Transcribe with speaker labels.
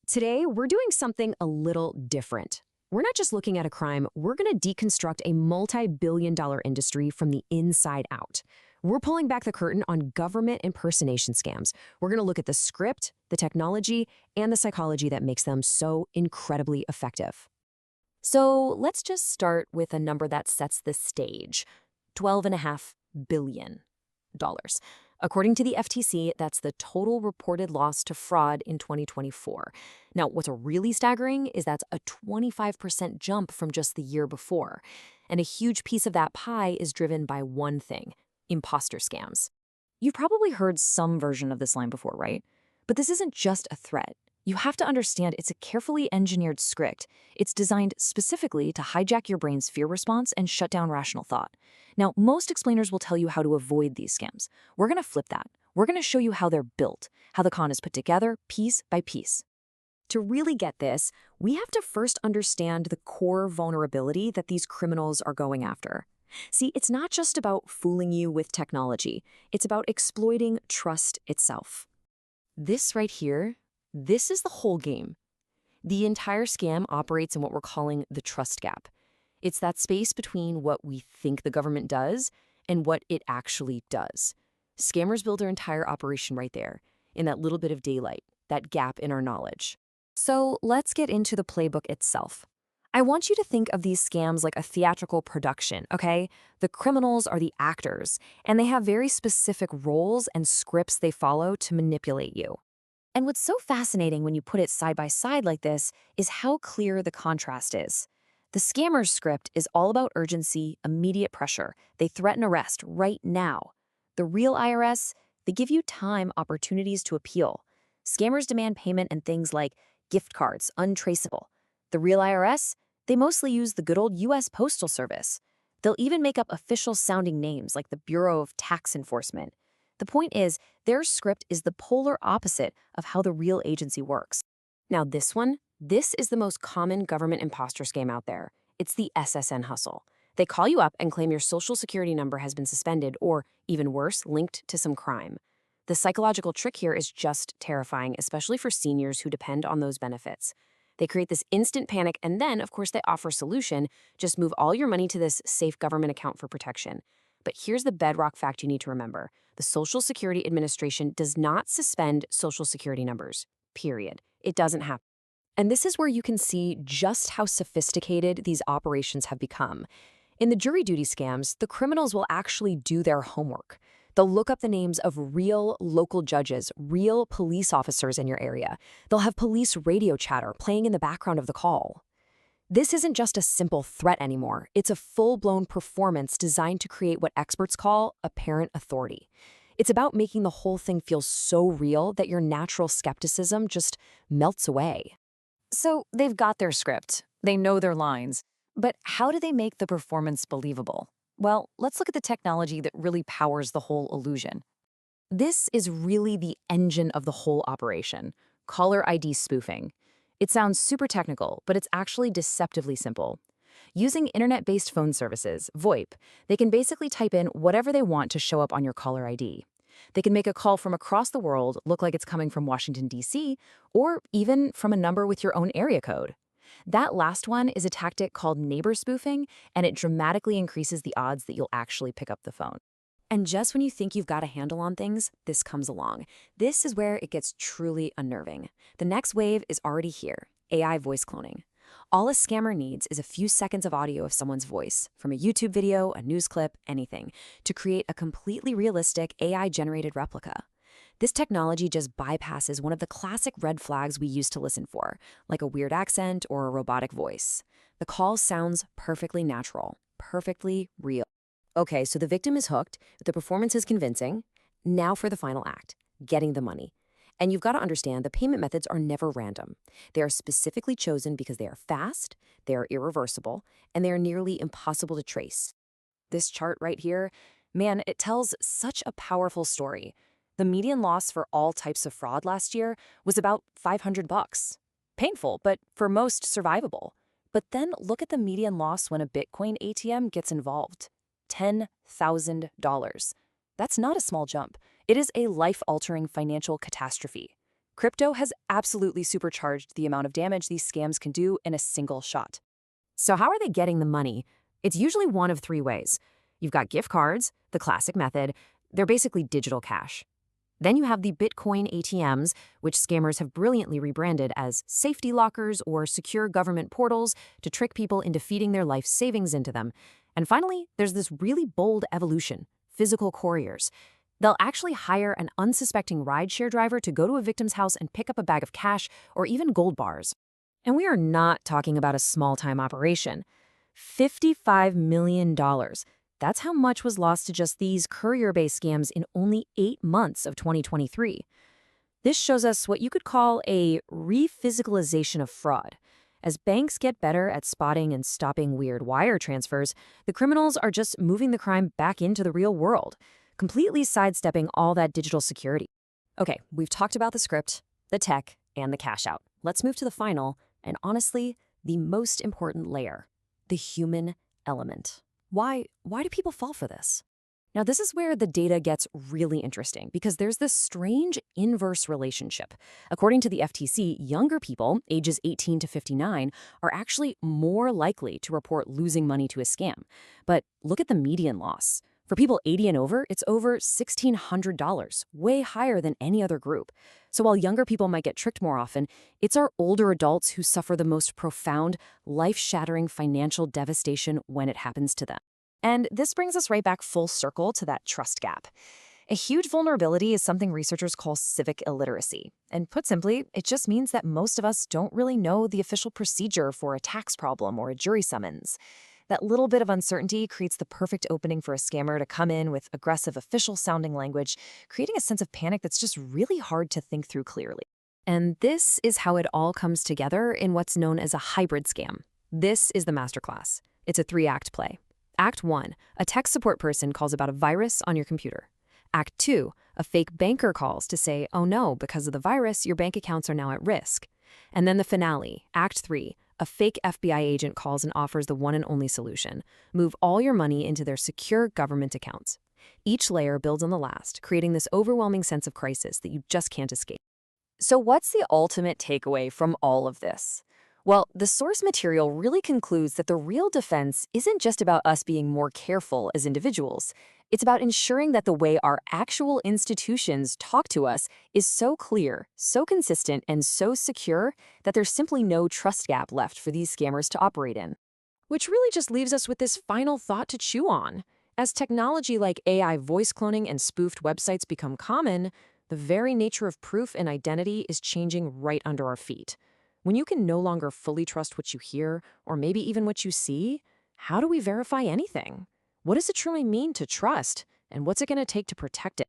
Speaker 1: Today, we're doing something a little different. We're not just looking at a crime, we're going to deconstruct a multi-billion-dollar industry from the inside out. We're pulling back the curtain on government impersonation scams. We're going to look at the script, the technology, and the psychology that makes them so incredibly effective. So let's just start with a number that sets the stage, $12.5 billion. According to the FTC, that's the total reported loss to fraud in 2024. Now, what's really staggering is that's a 25% jump from just the year before. And a huge piece of that pie is driven by one thing: imposter scams. You've probably heard some version of this line before, right? But this isn't just a threat. You have to understand it's a carefully engineered script. It's designed specifically to hijack your brain's fear response and shut down rational thought. Now, most explainers will tell you how to avoid these scams. We're going to flip that. We're going to show you how they're built, how the con is put together piece by piece. To really get this, we have to first understand the core vulnerability that these criminals are going after. See, it's not just about fooling you with technology. It's about exploiting trust itself. This right here, this is the whole game. The entire scam operates in what we're calling the trust gap. It's that space between what we think the government does and what it actually does. Scammers build their entire operation right there, in that little bit of daylight, that gap in our knowledge. So let's get into the playbook itself. I want you to think of these scams like a theatrical production, okay? The criminals are the actors, and they have very specific roles and scripts they follow to manipulate you. And what's so fascinating when you put it side by side like this is how clear the contrast is. The scammer's script is all about urgency, immediate pressure. They threaten arrest right now. The real IRS, they give you time, opportunities to appeal. Scammers demand payment and things like gift cards, untraceable. The real IRS, they mostly use the good old US Postal Service. They'll even make up official-sounding names like the Bureau of Tax Enforcement. The point is, their script is the polar opposite of how the real agency works. Now this is the most common government imposter scam out there. It's the SSN hustle. They call you up and claim your social security number has been suspended or, even worse, linked to some crime. The psychological trick here is just terrifying, especially for seniors who depend on those benefits. They create this instant panic and then, of course, they offer a solution: just move all your money to this safe government account for protection. But here's the bedrock fact you need to remember. The Social Security Administration does not suspend social security numbers, period. It doesn't happen. And this is where you can see just how sophisticated these operations have become. In the jury duty scams, the criminals will actually do their homework. They'll look up the names of real local judges, real police officers in your area. They'll have police radio chatter playing in the background of the call. This isn't just a simple threat anymore. It's a full-blown performance designed to create what experts call apparent authority. It's about making the whole thing feel so real that your natural skepticism just melts away. So they've got their script. They know their lines. But how do they make the performance believable? Well, let's look at the technology that really powers the whole illusion. This is really the engine of the whole operation: caller ID spoofing. It sounds super technical, but it's actually deceptively simple. Using internet-based phone services, VoIP, they can basically type in whatever they want to show up on your caller ID. They can make a call from across the world look like it's coming from Washington, D.C., or even from a number with your own area code. That last one is a tactic called neighbor spoofing, and it dramatically increases the odds that you'll actually pick up the phone. And just when you think you've got a handle on things, this comes along. This is where it gets truly unnerving. The next wave is already here: AI voice cloning. All a scammer needs is a few seconds of audio of someone's voice, from a YouTube video, a news clip, anything, to create a completely realistic AI-generated replica. This technology just bypasses one of the classic red flags we used to listen for, like a weird accent or a robotic voice. The call sounds perfectly natural, perfectly real. Okay, so the victim is hooked, the performance is convincing. Now for the final act: getting the money. And you've got to understand, the payment methods are never random. They are specifically chosen because they are fast, they are irreversible, and they are nearly impossible to trace. This chart right here, man, it tells such a powerful story. The median loss for all types of fraud last year was about $500. Painful, but for most survivable. But then look at the median loss when a Bitcoin ATM gets involved: $10,000. That's not a small jump. It is a life-altering financial catastrophe.
Speaker 2: Crypto has absolutely supercharged the amount of damage these scams can do in a single shot.
Speaker 1: So how are they getting the money? It's usually one of three ways. You've got gift cards, the classic method. They're basically digital cash. Then you have the Bitcoin ATMs, which scammers have brilliantly rebranded as safety lockers or secure government portals to trick people into feeding their life savings into them. And finally, there's this really bold evolution, physical couriers. They'll actually hire an unsuspecting rideshare driver to go to a victim's house and pick up a bag of cash or even gold bars. And we are not talking about a small-time operation. $55 million. That's how much was lost to just these courier-based scams in only 8 months of 2023. This shows us what you could call a re-physicalization of fraud. As banks get better at spotting and stopping weird wire transfers, the criminals are just moving the crime back into the real world, completely sidestepping all that digital security. Okay, we've talked about the script, the tech, and the cash out. Let's move to the final, and honestly, the most important layer, the human element. Why do people fall for this? Now, this is where the data gets really interesting because there's this strange inverse relationship. According to the FTC, younger people, ages 18 to 59, are actually more likely to report losing money to a scam. But look at the median loss. For people 80 and over, it's over $1,600, way higher than any other group. So while younger people might get tricked more often, it's our older adults who suffer the most profound, life-shattering financial devastation when it happens to them. And this brings us right back full circle to that trust gap. A huge vulnerability is something researchers call civic illiteracy. And put simply, it just means that most of us don't really know the official procedure for a tax problem or a jury summons. That little bit of uncertainty creates the perfect opening for a scammer to come in with aggressive official-sounding language, creating a sense of panic that's just really hard to think through clearly. And this is how it all comes together in what's known as a hybrid scam. This is the masterclass. It's a 3-act play. Act 1, a tech support person calls about a virus on your computer. Act 2, a fake banker calls to say, oh no, because of the virus, your bank accounts are now at risk. And then the finale, Act 3, a fake FBI agent calls and offers the one and only solution. Move all your money into their secure government accounts. Each layer builds on the last, creating this overwhelming sense of crisis that you just can't escape. So what's the ultimate takeaway from all of this? Well, the source material really concludes that the real defense isn't just about us being more careful as individuals. It's about ensuring that the way our actual institutions talk to us is so clear, so consistent, and so secure that there's simply no trust gap left for these scammers to operate in. Which really just leaves us with this final thought to chew on. As technology like AI voice cloning and spoofed websites become common, the very nature of proof and identity is changing right under our feet. When you can no longer fully trust what you hear, or maybe even what you see, how do we verify anything? What does it truly mean to trust, and what's it going to take to protect it?